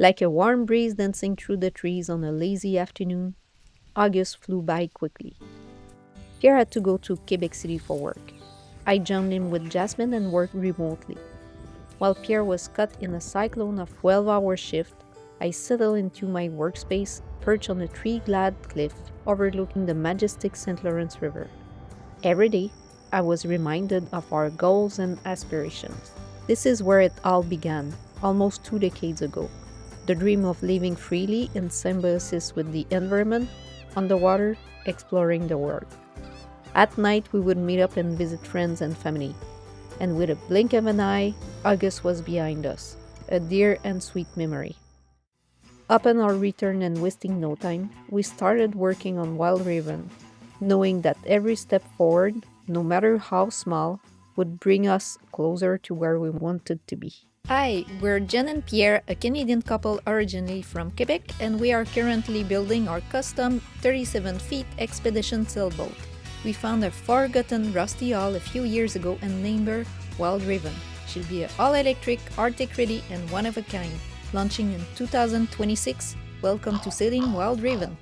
Like a warm breeze dancing through the trees on a lazy afternoon, August flew by quickly. Pierre had to go to Quebec City for work. I joined him with Jasmine and worked remotely. While Pierre was caught in a cyclone of 12-hour shift, I settled into my workspace, perched on a tree-clad cliff overlooking the majestic St. Lawrence River. Every day, I was reminded of our goals and aspirations. This is where it all began, almost 2 decades ago. The dream of living freely in symbiosis with the environment, on the water, exploring the world. At night, we would meet up and visit friends and family. And with a blink of an eye, August was behind us, a dear and sweet memory. Upon our return and wasting no time, we started working on Wild Raven, knowing that every step forward, no matter how small, would bring us closer to where we wanted to be. Hi, we're Jen and Pierre, a Canadian couple originally from Quebec, and we are currently building our custom 37 feet expedition sailboat. We found a forgotten rusty hull a few years ago and named her Wild Raven. She'll be an all-electric, Arctic-ready, and one of a kind. Launching in 2026, welcome to sailing Wild Raven.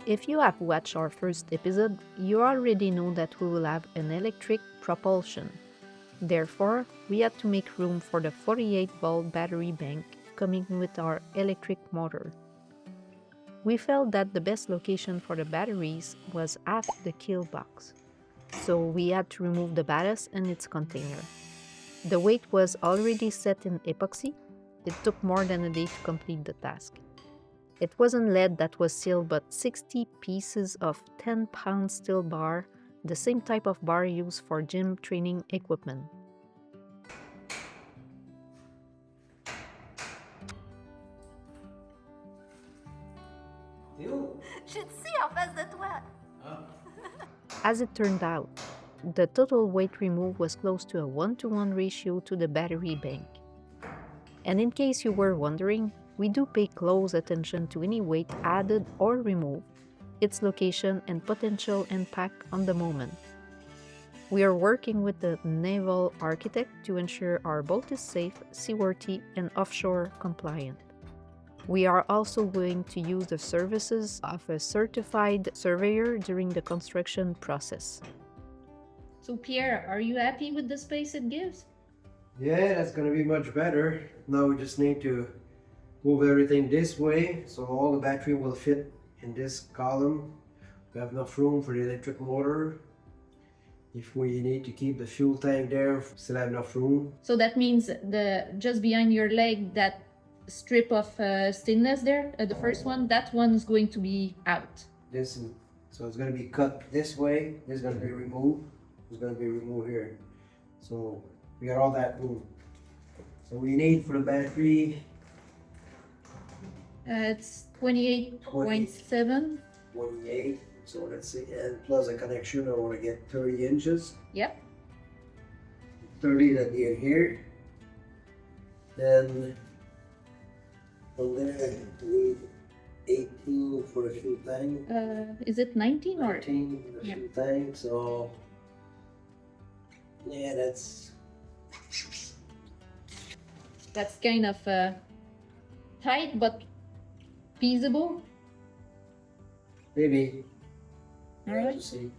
If you have watched our first episode, you already know that we will have an electric propulsion. Therefore, we had to make room for the 48-volt battery bank coming with our electric motor. We felt that the best location for the batteries was aft the keel box, so we had to remove the ballast and its container. The weight was already set in epoxy. It took more than a day to complete the task. It wasn't lead that was sealed, but 60 pieces of 10-pound steel bar, the same type of bar used for gym training equipment. Je suis en face de toi. As it turned out, the total weight removed was close to a 1-to-1 ratio to the battery bank. And in case you were wondering, we do pay close attention to any weight added or removed, its location and potential impact on the moment. We are working with the naval architect to ensure our boat is safe, seaworthy, and offshore compliant. We are also going to use the services of a certified surveyor during the construction process. So Pierre, are you happy with the space it gives? Yeah, that's gonna be much better. Now we just need to move everything this way so all the battery will fit in this column. We have enough room for the electric motor. If we need to keep the fuel tank there, still have enough room. So that means just behind your leg, that strip of stainless there, the first one, that one's going to be out. So it's gonna be cut this way. This is gonna be removed. It's gonna be removed here. So we got all that room. So we need for the battery. It's 28.7. 28. So let's see, and plus a connection, I want to get 30 inches. Yep. 30 that be in here. Then from there I need 18 for the fuel tank. Is it 19 or? 19 for the fuel tank. So yeah, That's kind of tight but feasible. maybe. All right. Let's see.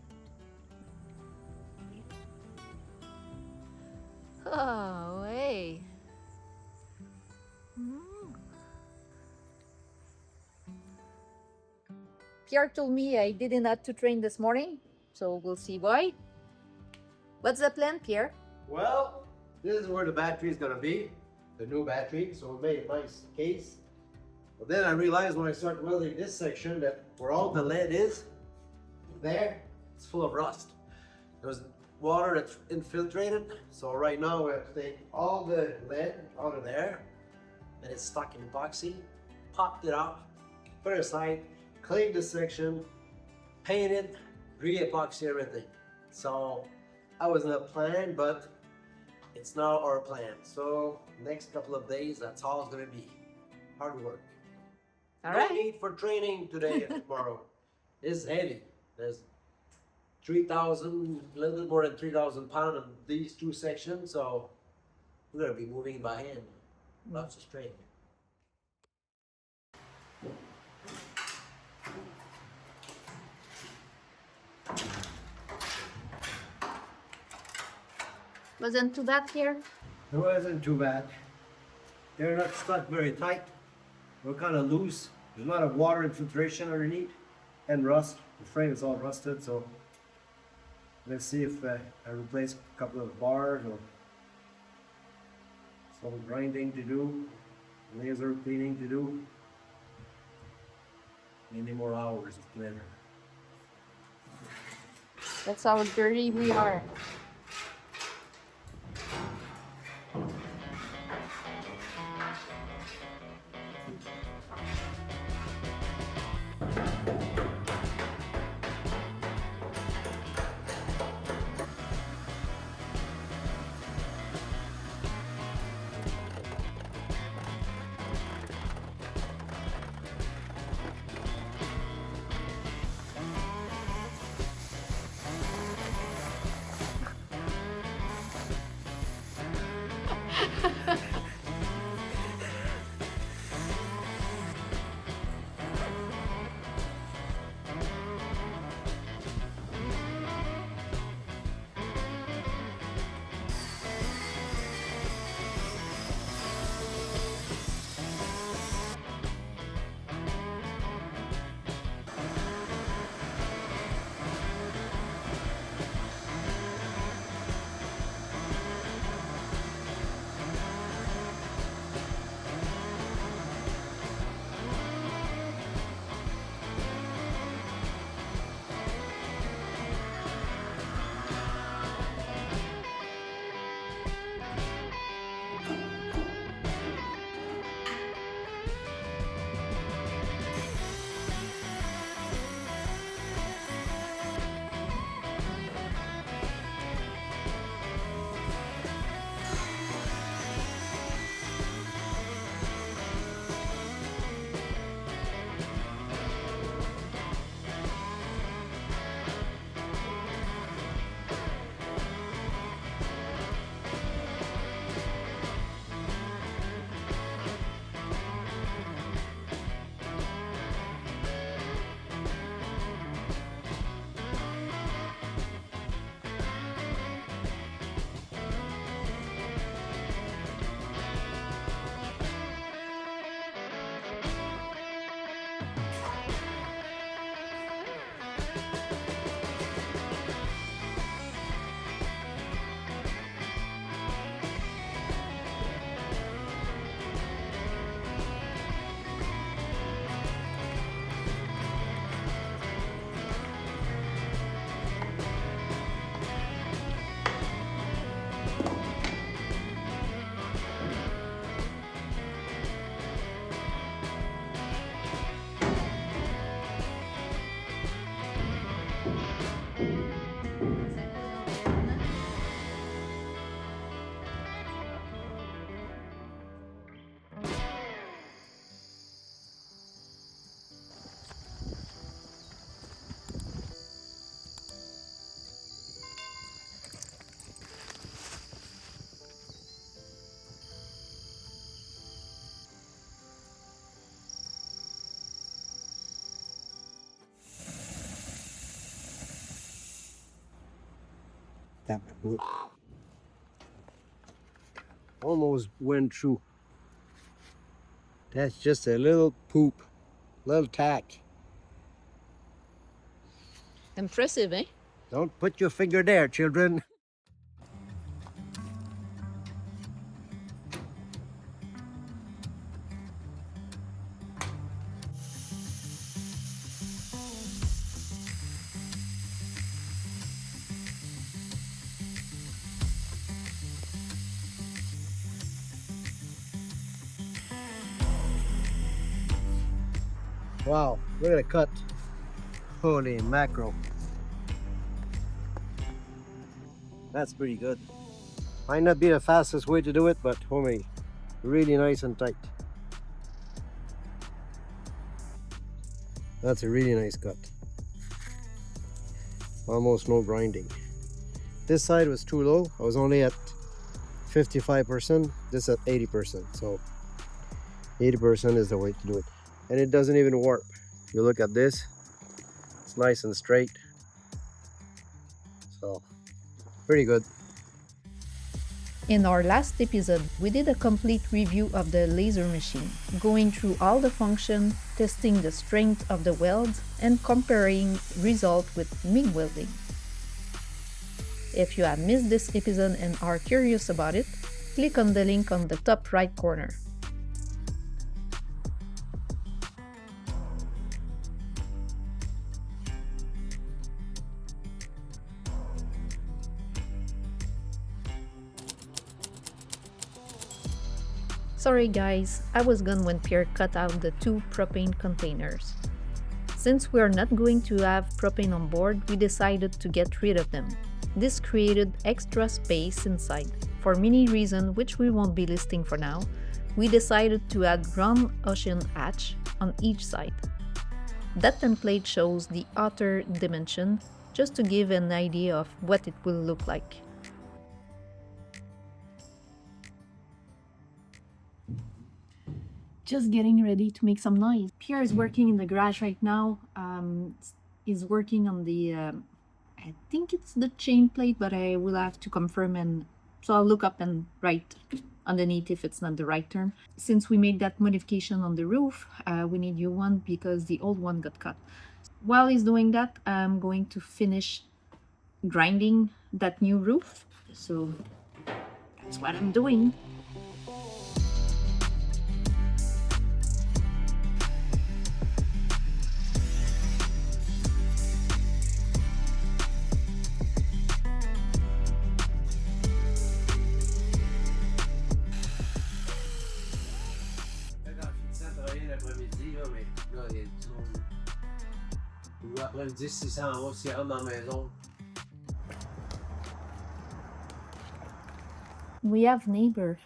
Oh, hey. Pierre told me I didn't have to train this morning, so we'll see why. What's the plan, Pierre? Well, this is where the battery is gonna be, the new battery. So we made a nice case. But then I realized when I started welding this section that where all the lead is, there, it's full of rust. There's water that's infiltrated. So right now we have to take all the lead out of there, and it's stuck in epoxy. Popped it off, put it aside, clean this section, paint it, re-epoxy everything. So that wasn't a plan, but it's now our plan. So next couple of days, that's all it's gonna be. Hard work. All no right. need for training today and tomorrow. It's heavy. There's 3,000, a little bit more than 3,000 pounds in these two sections, so we're gonna be moving by hand. Lots of strain. Wasn't too bad here? It wasn't too bad. They're not stuck very tight. We're kind of loose. There's a lot of water infiltration underneath and rust. The frame is all rusted, so let's see if I replace a couple of bars or some grinding to do, laser cleaning to do. Many more hours of cleaner. That's how dirty we are. That almost went through. That's just a little poop, little tack. Impressive, eh? Don't put your finger there, children. Wow, we're gonna cut. Holy mackerel. That's pretty good. Might not be the fastest way to do it, but homie, really nice and tight. That's a really nice cut. Almost no grinding. This side was too low. I was only at 55%, this at 80%. So 80% is the way to do it. And it doesn't even warp. You look at this, it's nice and straight. So pretty good. In our last episode, we did a complete review of the laser machine, going through all the functions, testing the strength of the welds, and comparing results with MIG welding. If you have missed this episode and are curious about it, click on the link on the top right corner. Sorry guys, I was gone when Pierre cut out the 2 propane containers. Since we are not going to have propane on board, we decided to get rid of them. This created extra space inside. For many reasons which we won't be listing for now, we decided to add round ocean hatch on each side. That template shows the outer dimension just to give an idea of what it will look like. Just getting ready to make some noise. Pierre is working in the garage right now. He's working on the, I think it's the chain plate, but I will have to confirm, and so I'll look up and write underneath if it's not the right term. Since we made that modification on the roof, we need new one because the old one got cut. While he's doing that, I'm going to finish grinding that new roof. So that's what I'm doing. L'après-midi, là, mais là, il y a du monde. Ou après-midi, si ça en va, s'il rentre dans la maison. We have neighbor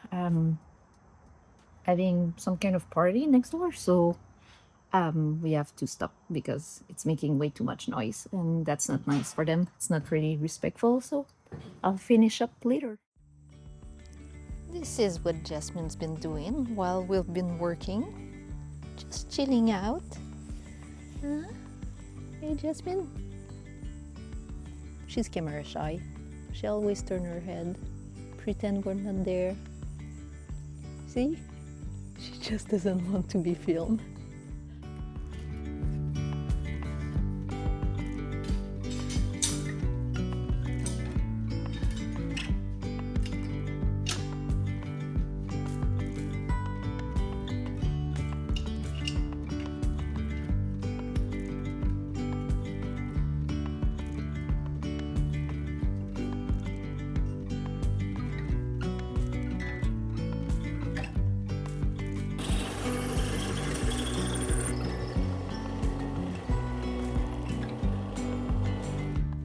having some kind of party next door, so we have to stop because it's making way too much noise, and that's not nice for them. It's not really respectful, so I'll finish up later. This is what Jasmine's been doing while we've been working. Just chilling out. Huh? Hey, Jasmine. She's camera shy. She always turn her head, pretend we're not there. See? She just doesn't want to be filmed.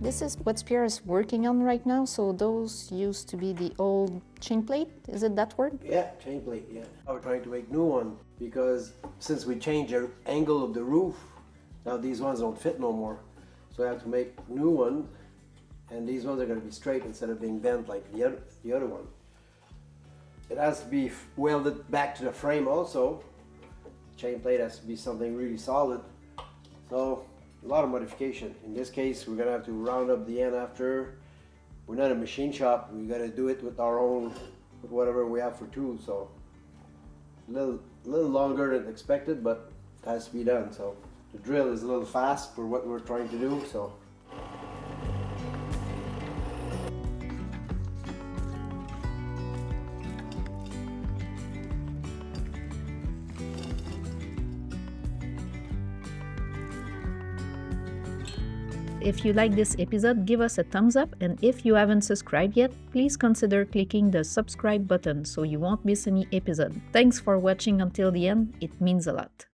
This is what Pierre is working on right now. So those used to be the old chain plate. Is it that word? Yeah, chain plate, yeah. We're trying to make new one because since we changed the angle of the roof, now these ones don't fit no more. So I have to make new one, and these ones are going to be straight instead of being bent like the other one. It has to be welded back to the frame also. Chain plate has to be something really solid. So a lot of modification. In this case, we're gonna have to round up the end after. We're not a machine shop. We gotta do it with our own, with whatever we have for tools. So a little longer than expected, but it has to be done. So the drill is a little fast for what we're trying to do. So. If you like this episode, give us a thumbs up, and if you haven't subscribed yet, please consider clicking the subscribe button so you won't miss any episode. Thanks for watching until the end, it means a lot.